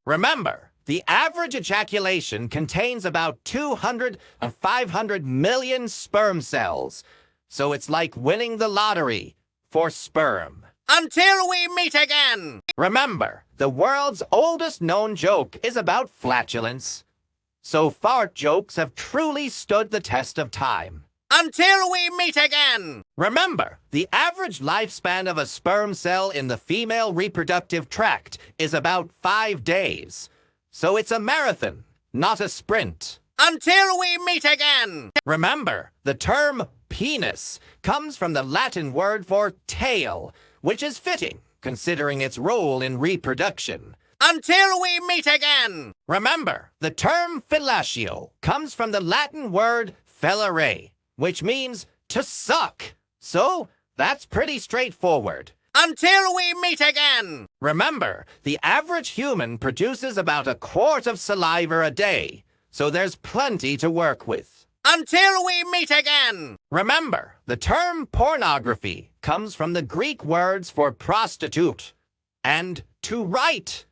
Remember, the average ejaculation contains about 200 or 500 million sperm cells, so it's like winning the lottery for sperm. Until we meet again! Remember, the world's oldest known joke is about flatulence. So fart jokes have truly stood the test of time. Until we meet again! Remember, the average lifespan of a sperm cell in the female reproductive tract is about 5 days. So it's a marathon, not a sprint. Until we meet again! Remember, the term penis comes from the Latin word for tail, which is fitting, considering its role in reproduction. Until we meet again! Remember, the term fellatio comes from the Latin word fellere, which means to suck. So, that's pretty straightforward. Until we meet again! Remember, the average human produces about a quart of saliva a day, so there's plenty to work with. Until we meet again! Remember, the term pornography comes from the Greek words for prostitute and to write.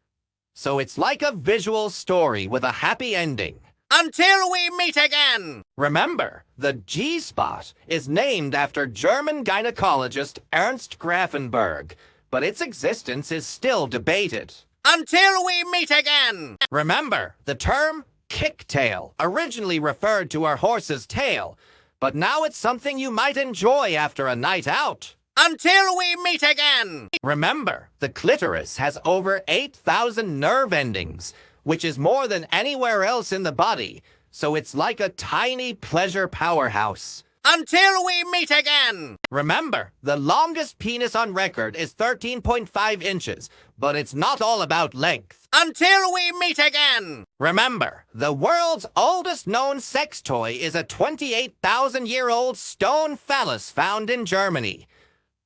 So it's like a visual story with a happy ending. Until we meet again! Remember, the G-spot is named after German gynecologist Ernst Grafenberg, but its existence is still debated. Until we meet again! Remember, the term kicktail originally referred to our horse's tail, but now it's something you might enjoy after a night out. Until we meet again! Remember, the clitoris has over 8,000 nerve endings, which is more than anywhere else in the body, so it's like a tiny pleasure powerhouse. Until we meet again! Remember, the longest penis on record is 13.5 inches, but it's not all about length. Until we meet again! Remember, the world's oldest known sex toy is a 28,000-year-old stone phallus found in Germany.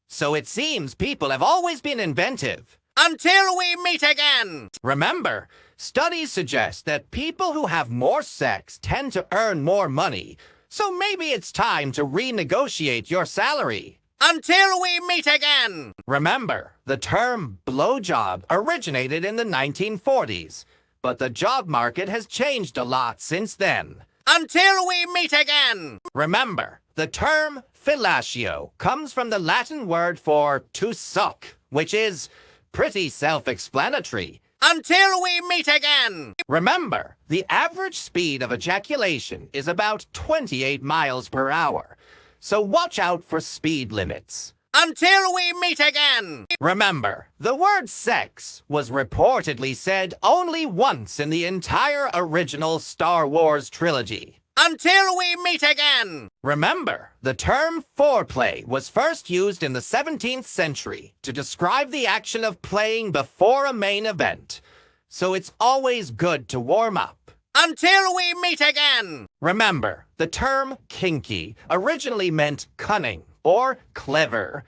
So it seems people have always been inventive. Until we meet again! Remember, studies suggest that people who have more sex tend to earn more money, so maybe it's time to renegotiate your salary. Until we meet again! Remember, the term blowjob originated in the 1940s, but the job market has changed a lot since then. Until we meet again! Remember, the term fellatio comes from the Latin word for to suck, which is pretty self-explanatory. Until we meet again! Remember, the average speed of ejaculation is about 28 miles per hour, so watch out for speed limits. Until we meet again! Remember, the word sex was reportedly said only once in the entire original Star Wars trilogy. Until we meet again! Remember, the term foreplay was first used in the 17th century to describe the action of playing before a main event, so it's always good to warm up. Until we meet again! Remember, the term kinky originally meant cunning or clever,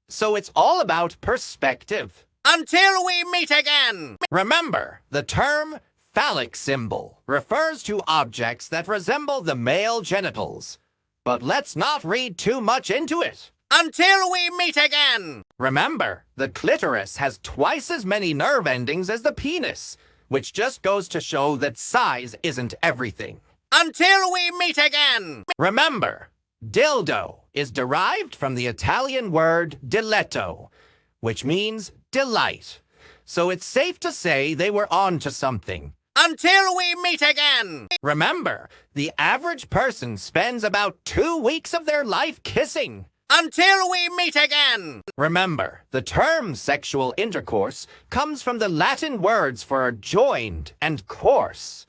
so it's all about perspective. Until we meet again! Remember, the term phallic symbol refers to objects that resemble the male genitals. But let's not read too much into it. Until we meet again! Remember, the clitoris has twice as many nerve endings as the penis, which just goes to show that size isn't everything. Until we meet again! Remember, dildo is derived from the Italian word diletto, which means delight. So it's safe to say they were on to something. Until we meet again! Remember, the average person spends about 2 weeks of their life kissing. Until we meet again! Remember, the term sexual intercourse comes from the Latin words for joined and course.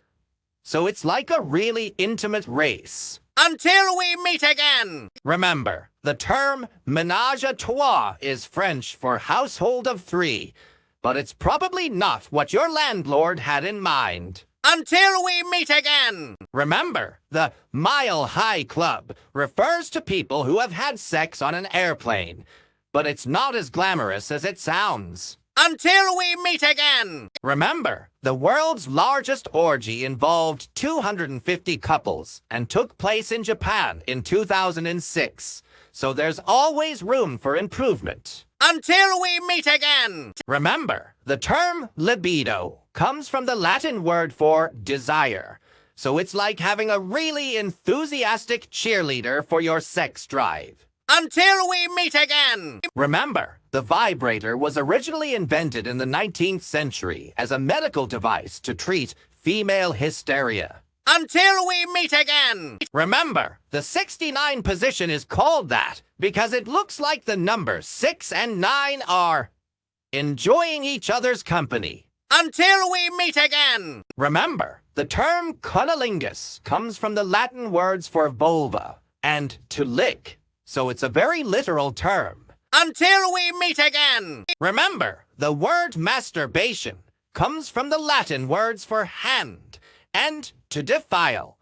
So it's like a really intimate race. Until we meet again! Remember, the term ménage à trois is French for household of 3. But it's probably not what your landlord had in mind. Until we meet again! Remember, the Mile High Club refers to people who have had sex on an airplane, but it's not as glamorous as it sounds. Until we meet again! Remember, the world's largest orgy involved 250 couples and took place in Japan in 2006, so there's always room for improvement. Until we meet again! Remember, the term libido comes from the Latin word for desire. So it's like having a really enthusiastic cheerleader for your sex drive. Until we meet again! Remember, the vibrator was originally invented in the 19th century as a medical device to treat female hysteria. Until we meet again! Remember, the 69 position is called that because it looks like the numbers 6 and 9 are enjoying each other's company. Until we meet again! Remember, the term cunnilingus comes from the Latin words for vulva and to lick, so it's a very literal term. Until we meet again! Remember, the word masturbation comes from the Latin words for hand and to defile,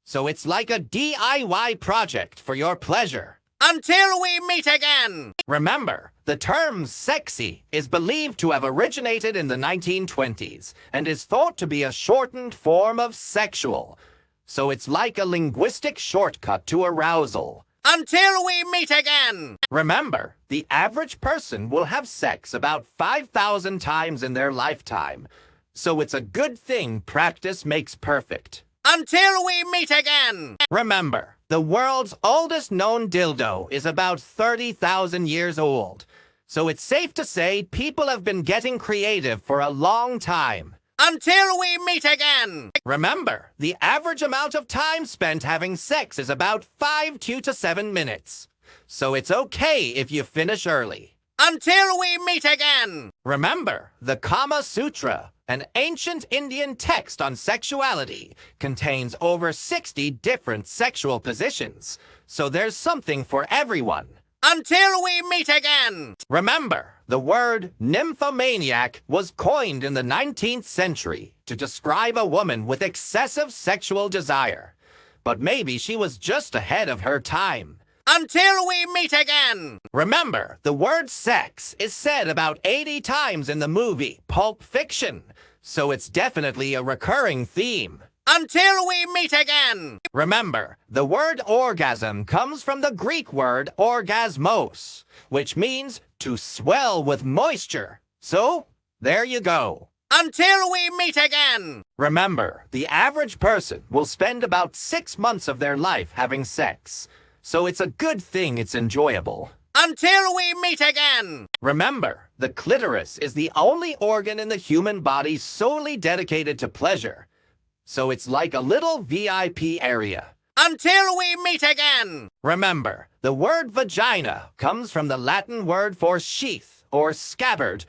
so it's like a DIY project for your pleasure. Until we meet again! Remember, the term sexy is believed to have originated in the 1920s and is thought to be a shortened form of sexual, so it's like a linguistic shortcut to arousal. Until we meet again! Remember, the average person will have sex about 5,000 times in their lifetime, so it's a good thing practice makes perfect. Until we meet again! Remember, the world's oldest known dildo is about 30,000 years old, so it's safe to say people have been getting creative for a long time. Until we meet again! Remember, the average amount of time spent having sex is about 5 to 7 minutes, so it's okay if you finish early. Until we meet again! Remember, the Kama Sutra, an ancient Indian text on sexuality, contains over 60 different sexual positions, so there's something for everyone. Until we meet again! Remember, the word nymphomaniac was coined in the 19th century to describe a woman with excessive sexual desire, but maybe she was just ahead of her time. Until we meet again! Remember, the word sex is said about 80 times in the movie Pulp Fiction, so it's definitely a recurring theme. Until we meet again! Remember, the word orgasm comes from the Greek word orgasmos, which means to swell with moisture. So, there you go. Until we meet again! Remember, the average person will spend about 6 months of their life having sex, so it's a good thing it's enjoyable. Until we meet again! Remember, the clitoris is the only organ in the human body solely dedicated to pleasure, so it's like a little VIP area. Until we meet again! Remember, the word vagina comes from the Latin word for sheath or scabbard,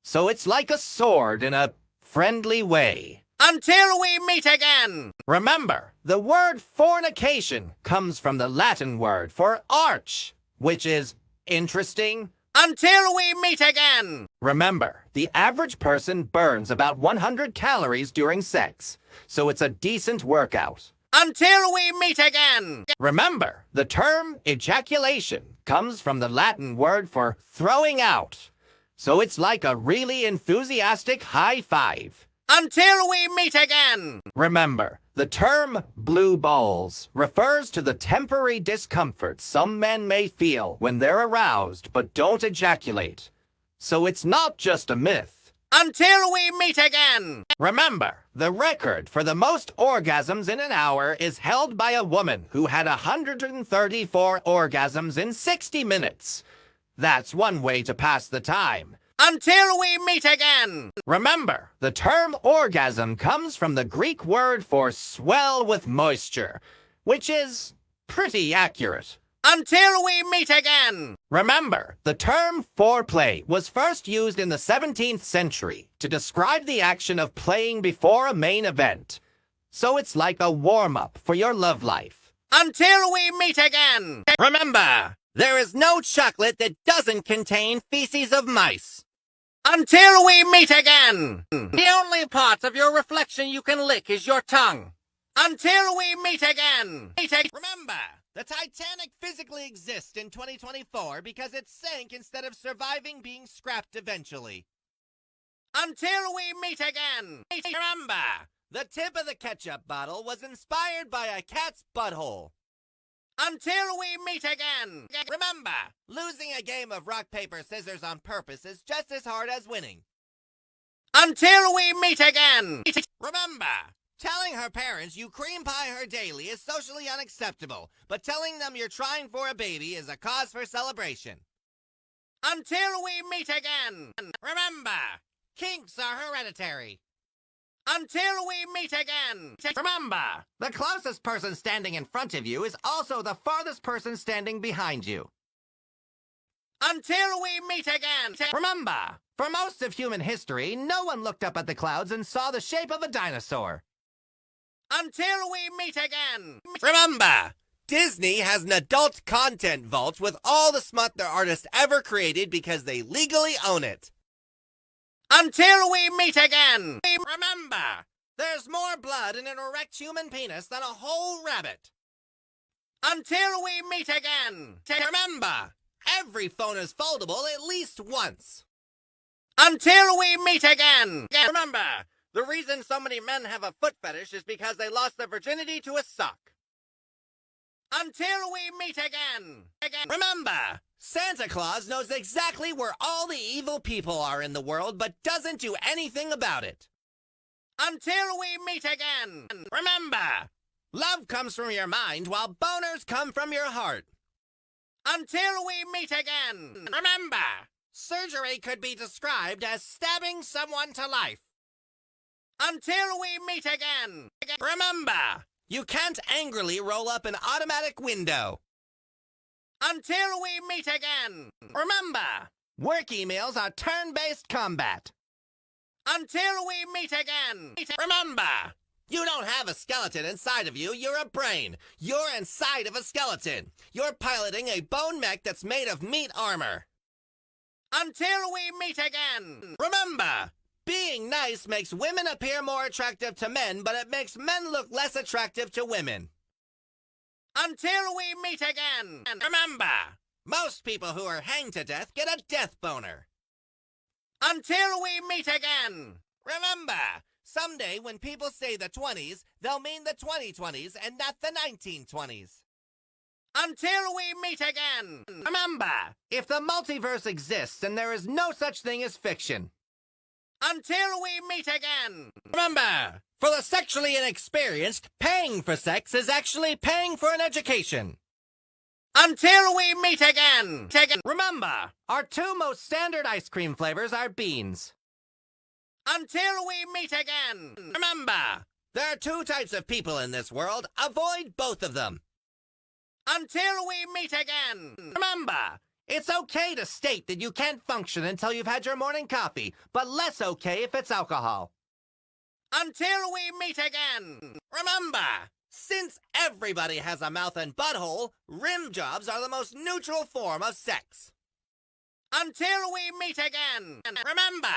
so it's like a sword in a friendly way. Until we meet again! Remember, the word fornication comes from the Latin word for arch, which is interesting. Until we meet again! Remember, the average person burns about 100 calories during sex, so it's a decent workout. Until we meet again! Remember, the term ejaculation comes from the Latin word for throwing out, so it's like a really enthusiastic high five. Until we meet again! Remember, the term blue balls refers to the temporary discomfort some men may feel when they're aroused but don't ejaculate. So it's not just a myth. Until we meet again! Remember, the record for the most orgasms in an hour is held by a woman who had 134 orgasms in 60 minutes. That's one way to pass the time. Until we meet again! Remember, the term orgasm comes from the Greek word for swell with moisture, which is pretty accurate. Until we meet again! Remember, the term foreplay was first used in the 17th century to describe the action of playing before a main event. So it's like a warm-up for your love life. Until we meet again! Remember, there is no chocolate that doesn't contain feces of mice. Until we meet again! The only part of your reflection you can lick is your tongue. Until we meet again! Remember, the Titanic physically exists in 2024 because it sank instead of surviving being scrapped eventually. Until we meet again! Remember, the tip of the ketchup bottle was inspired by a cat's butthole. Until we meet again! Remember, losing a game of rock, paper, scissors on purpose is just as hard as winning. Until we meet again! Remember, telling her parents you cream pie her daily is socially unacceptable, but telling them you're trying for a baby is a cause for celebration. Until we meet again! Remember, kinks are hereditary. Until we meet again! Remember, the closest person standing in front of you is also the farthest person standing behind you. Until we meet again! Remember, for most of human history, no one looked up at the clouds and saw the shape of a dinosaur. Until we meet again! Remember, Disney has an adult content vault with all the smut their artists ever created because they legally own it. Until we meet again! Remember, there's more blood in an erect human penis than a whole rabbit. Until we meet again! Remember, every phone is foldable at least once. Until we meet again! Remember, the reason so many men have a foot fetish is because they lost their virginity to a sock. Until we meet again! Remember, Santa Claus knows exactly where all the evil people are in the world, but doesn't do anything about it. Until we meet again! Remember, love comes from your mind while boners come from your heart. Until we meet again! Remember, surgery could be described as stabbing someone to life. Until we meet again! Remember, you can't angrily roll up an automatic window. Until we meet again! Remember, work emails are turn-based combat. Until we meet again! Remember, you don't have a skeleton inside of you, you're a brain. You're inside of a skeleton. You're piloting a bone mech that's made of meat armor. Until we meet again! Remember, being nice makes women appear more attractive to men, but it makes men look less attractive to women. Until we meet again! Remember, most people who are hanged to death get a death boner. Until we meet again! Remember, someday when people say the 20s, they'll mean the 2020s and not the 1920s. Until we meet again! Remember, if the multiverse exists and there is no such thing as fiction. Until we meet again! Remember, for the sexually inexperienced, paying for sex is actually paying for an education. Until we meet again! Remember, our two most standard ice cream flavors are beans. Until we meet again! Remember, there are two types of people in this world. Avoid both of them. Until we meet again! Remember, it's okay to state that you can't function until you've had your morning coffee, but less okay if it's alcohol. Until we meet again! Remember, since everybody has a mouth and butthole, rim jobs are the most neutral form of sex. Until we meet again! Remember,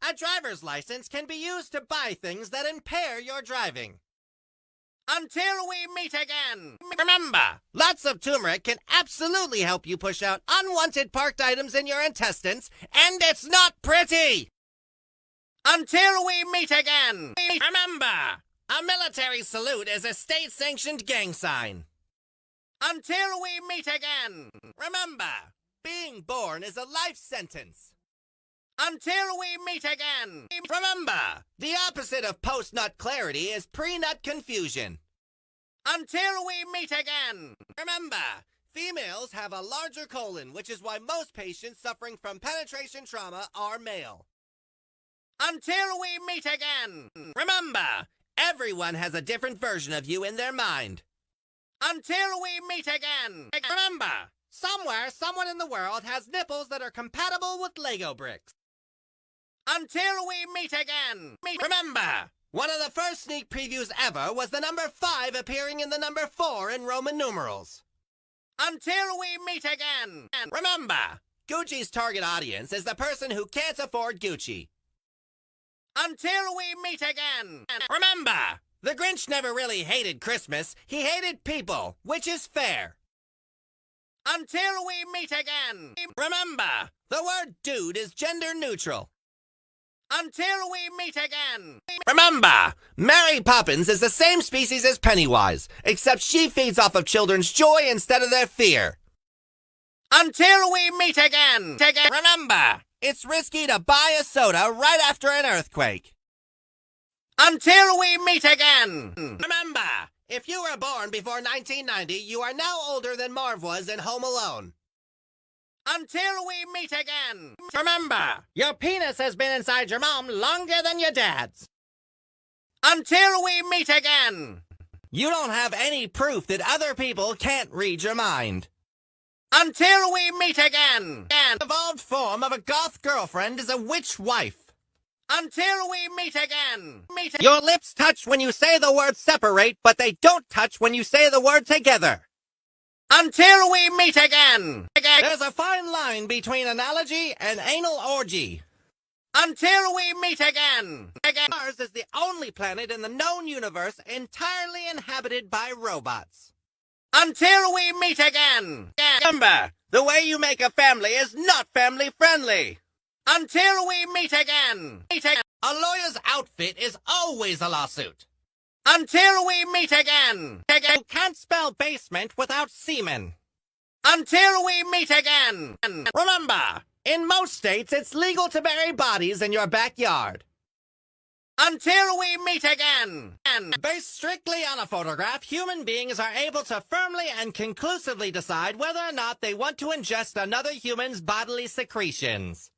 a driver's license can be used to buy things that impair your driving. Until we meet again! Remember, lots of turmeric can absolutely help you push out unwanted parked items in your intestines, and it's not pretty! Until we meet again! Remember, a military salute is a state-sanctioned gang sign. Until we meet again! Remember, being born is a life sentence. Until we meet again! Remember, the opposite of post-nut clarity is pre-nut confusion. Until we meet again! Remember, females have a larger colon, which is why most patients suffering from penetration trauma are male. Until we meet again! Remember, everyone has a different version of you in their mind. Until we meet again! Remember, somewhere, someone in the world has nipples that are compatible with Lego bricks. Until we meet again! Remember, one of the first sneak previews ever was the number 5 appearing in the number 4 in Roman numerals. Until we meet again! Remember, Gucci's target audience is the person who can't afford Gucci. Until we meet again! Remember, the Grinch never really hated Christmas, he hated people, which is fair. Until we meet again! Remember, the word dude is gender neutral. Until we meet again! Remember, Mary Poppins is the same species as Pennywise, except she feeds off of children's joy instead of their fear. Until we meet again! Remember, It's risky to buy a soda right after an earthquake. Until we meet again! Remember, if you were born before 1990, you are now older than Marv was in Home Alone. Until we meet again! Remember, your penis has been inside your mom longer than your dad's. Until we meet again! You don't have any proof that other people can't read your mind. Until we meet again! The evolved form of a goth girlfriend is a witch wife. Until we meet again! Your lips touch when you say the word separate, but they don't touch when you say the word together. Until we meet again! There's a fine line between analogy and anal orgy. Until we meet again! Mars is the only planet in the known universe entirely inhabited by robots. Until we meet again! Remember, the way you make a family is not family friendly. Until we meet again! A lawyer's outfit is always a lawsuit. Until we meet again! You can't spell basement without semen. Until we meet again! Remember, in most states, it's legal to bury bodies in your backyard. Until we meet again! Based strictly on a photograph, human beings are able to firmly and conclusively decide whether or not they want to ingest another human's bodily secretions.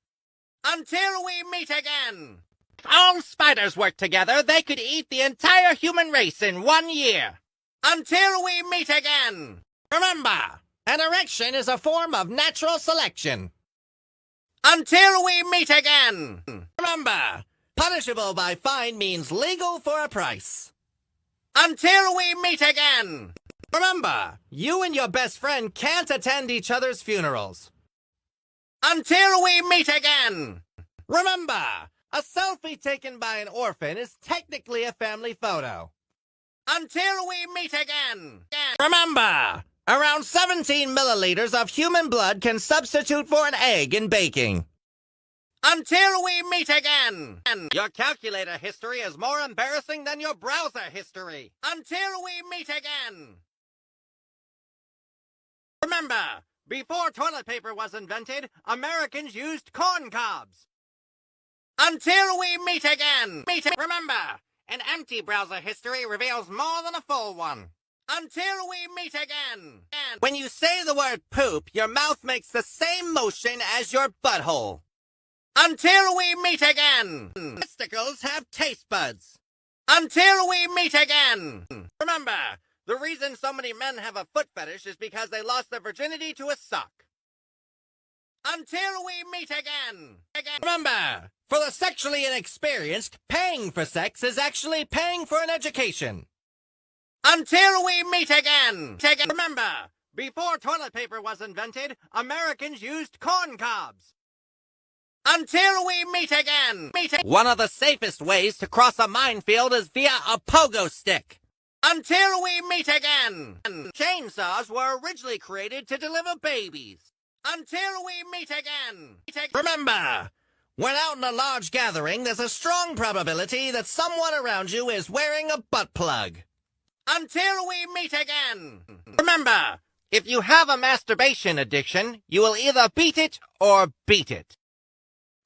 Until we meet again! If all spiders worked together, they could eat the entire human race in 1 year. Until we meet again! Remember, an erection is a form of natural selection. Until we meet again! Remember, punishable by fine means legal for a price. Until we meet again! Remember, you and your best friend can't attend each other's funerals. Until we meet again! Remember, a selfie taken by an orphan is technically a family photo. Until we meet again! Remember, around 17 milliliters of human blood can substitute for an egg in baking. Until we meet again! Your calculator history is more embarrassing than your browser history. Until we meet again! Remember, before toilet paper was invented, Americans used corn cobs. Until we meet again! Remember, an empty browser history reveals more than a full one. Until we meet again! When you say the word poop, your mouth makes the same motion as your butthole. Until we meet again! Testicles have taste buds. Until we meet again! Remember, the reason so many men have a foot fetish is because they lost their virginity to a sock. Until we meet again! Remember, for the sexually inexperienced, paying for sex is actually paying for an education. Until we meet again! Remember, before toilet paper was invented, Americans used corn cobs. Until we meet again! One of the safest ways to cross a minefield is via a pogo stick. Until we meet again! Chainsaws were originally created to deliver babies. Until we meet again! Remember, when out in a large gathering, there's a strong probability that someone around you is wearing a butt plug. Until we meet again! Remember, if you have a masturbation addiction, you will either beat it or beat it.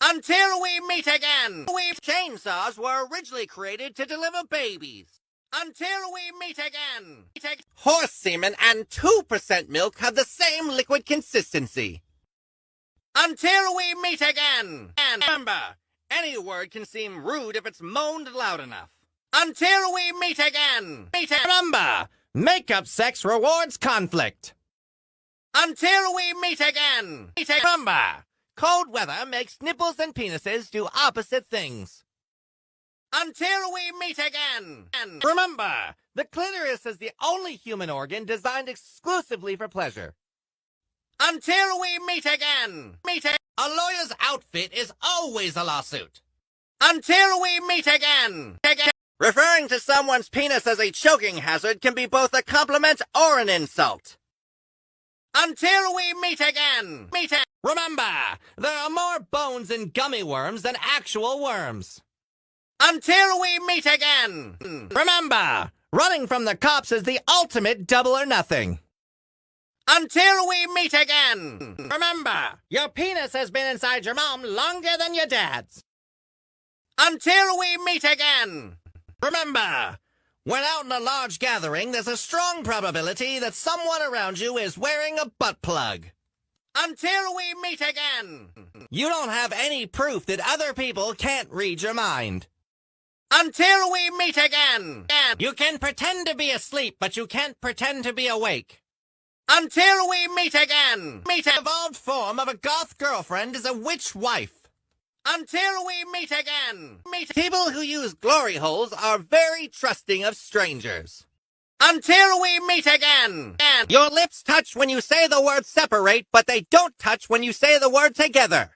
Until we meet again! Chainsaws were originally created to deliver babies. Until we meet again! Horse semen and 2% milk have the same liquid consistency. Until we meet again! Remember, any word can seem rude if it's moaned loud enough. Until we meet again! Remember, makeup sex rewards conflict. Until we meet again! Remember, cold weather makes nipples and penises do opposite things. Until we meet again! Remember, the clitoris is the only human organ designed exclusively for pleasure. Until we meet again! A lawyer's outfit is always a lawsuit. Until we meet again! Referring to someone's penis as a choking hazard can be both a compliment or an insult. Until we meet again! Remember, there are more bones in gummy worms than actual worms. Until we meet again! Remember, running from the cops is the ultimate double or nothing. Until we meet again. Remember, your penis has been inside your mom longer than your dad's. Until we meet again. Remember, when out in a large gathering, there's a strong probability that someone around you is wearing a butt plug. Until we meet again. You don't have any proof that other people can't read your mind. Until we meet again. You can pretend to be asleep, but you can't pretend to be awake. Until we meet again. The evolved form of a goth girlfriend is a witch wife. Until we meet again. People who use glory holes are very trusting of strangers. Until we meet again. Your lips touch when you say the word separate, but they don't touch when you say the word together.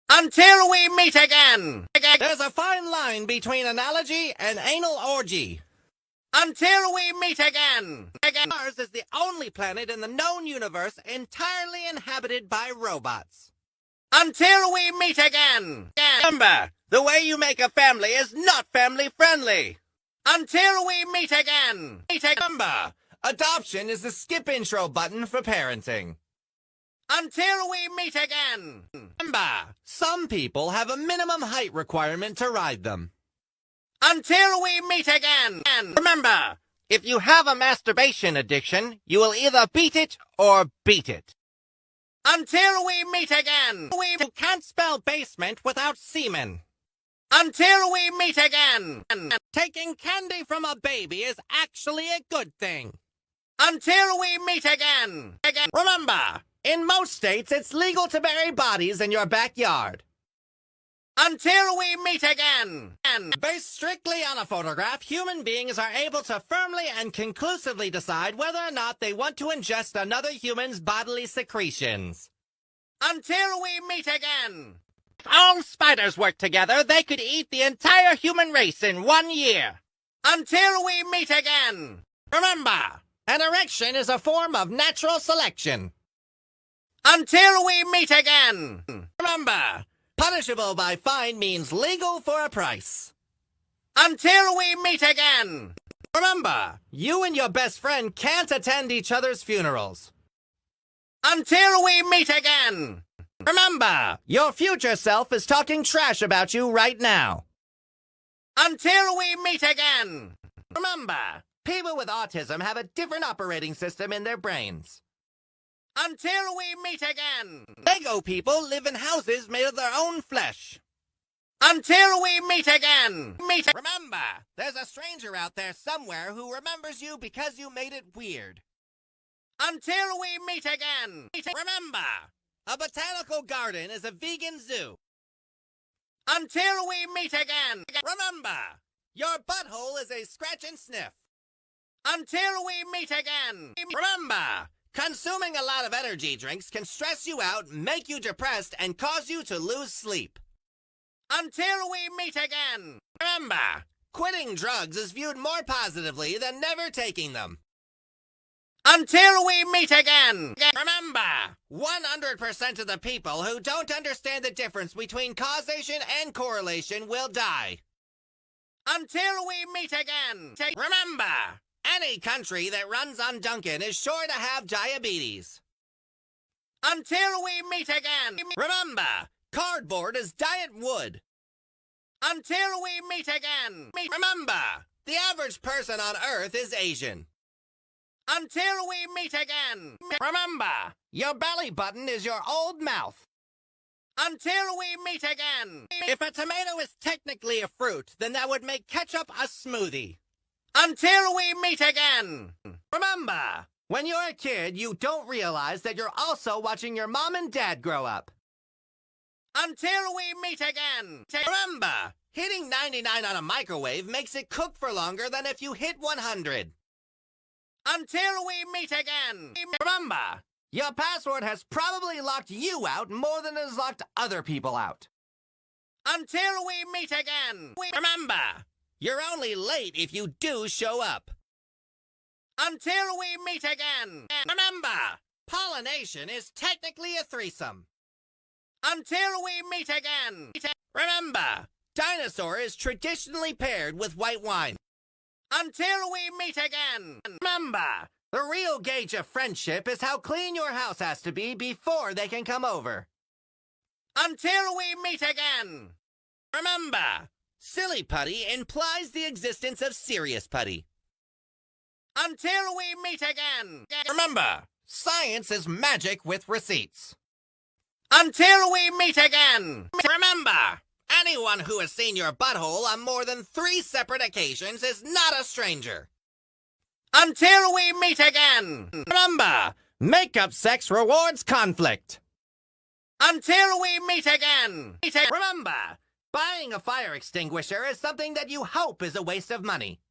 Until we meet again. There's a fine line between analogy and anal orgy. Until we meet again. Mars is the only planet in the known universe entirely inhabited by robots. Until we meet again. Remember, the way you make a family is not family friendly. Until we meet again. Remember, adoption is the skip intro button for parenting. Until we meet again. Remember, some people have a minimum height requirement to ride them. Until we meet again. Remember, if you have a masturbation addiction, you will either beat it or beat it. Until we meet again. You can't spell basement without semen. Until we meet again. Taking candy from a baby is actually a good thing. Until we meet again. Remember, in most states, it's legal to bury bodies in your backyard. Until we meet again. Based strictly on a photograph, human beings are able to firmly and conclusively decide whether or not they want to ingest another human's bodily secretions. Until we meet again. If all spiders worked together, they could eat the entire human race in 1 year. Until we meet again. Remember, an erection is a form of natural selection. Until we meet again. Remember, punishable by fine means legal for a price. Until we meet again. Remember, you and your best friend can't attend each other's funerals. Until we meet again. Remember, your future self is talking trash about you right now. Until we meet again. Remember, people with autism have a different operating system in their brains. Until we meet again. Lego people live in houses made of their own flesh. Until we meet again. Remember, there's a stranger out there somewhere who remembers you because you made it weird. Until we meet again. Remember, a botanical garden is a vegan zoo. Until we meet again. Remember, your butthole is a scratch and sniff. Until we meet again. Remember, consuming a lot of energy drinks can stress you out, make you depressed, and cause you to lose sleep. Until we meet again. Remember, quitting drugs is viewed more positively than never taking them. Until we meet again. Remember, 100% of the people who don't understand the difference between causation and correlation will die. Until we meet again. Remember, any country that runs on Dunkin' is sure to have diabetes. Until we meet again. Remember, cardboard is diet wood. Until we meet again. Remember, the average person on Earth is Asian. Until we meet again. Remember, your belly button is your old mouth. Until we meet again. If a tomato is technically a fruit, then that would make ketchup a smoothie. Until we meet again. Remember, when you're a kid, you don't realize that you're also watching your mom and dad grow up. Until we meet again. Remember, hitting 99 on a microwave makes it cook for longer than if you hit 100. Until we meet again. Remember, your password has probably locked you out more than it has locked other people out. Until we meet again. Remember, you're only late if you do show up. Until we meet again. Remember, pollination is technically a threesome. Until we meet again. Remember, dinosaur is traditionally paired with white wine. Until we meet again. Remember, The real gauge of friendship is how clean your house has to be before they can come over. Until we meet again! Remember, silly putty implies the existence of serious putty. Until we meet again! Remember, science is magic with receipts. Until we meet again! Remember, anyone who has seen your butthole on more than 3 separate occasions is not a stranger. Until we meet again! Remember, makeup sex rewards conflict. Until we meet again! Remember, buying a fire extinguisher is something that you hope is a waste of money.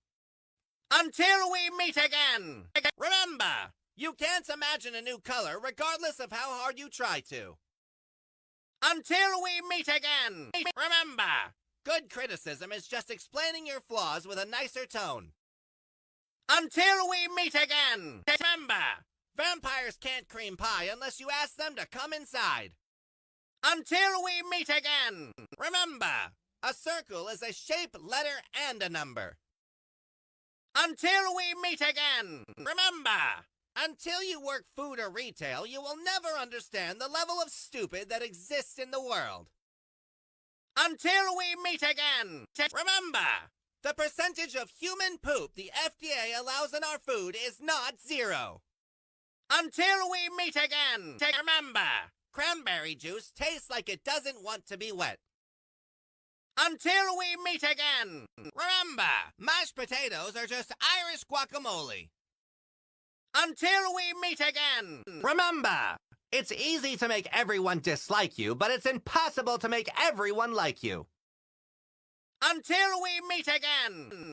Until we meet again! Remember, you can't imagine a new color regardless of how hard you try to. Until we meet again! Remember, good criticism is just explaining your flaws with a nicer tone. Until we meet again! Remember, vampires can't cream pie unless you ask them to come inside. Until we meet again! Remember, a circle is a shape, letter, and a number. Until we meet again! Remember, until you work food or retail, you will never understand the level of stupid that exists in the world. Until we meet again! Remember, the percentage of human poop the FDA allows in our food is not 0. Until we meet again! Remember, cranberry juice tastes like it doesn't want to be wet. Until we meet again! Remember, mashed potatoes are just Irish guacamole. Until we meet again! Remember, it's easy to make everyone dislike you, but it's impossible to make everyone like you. Until we meet again!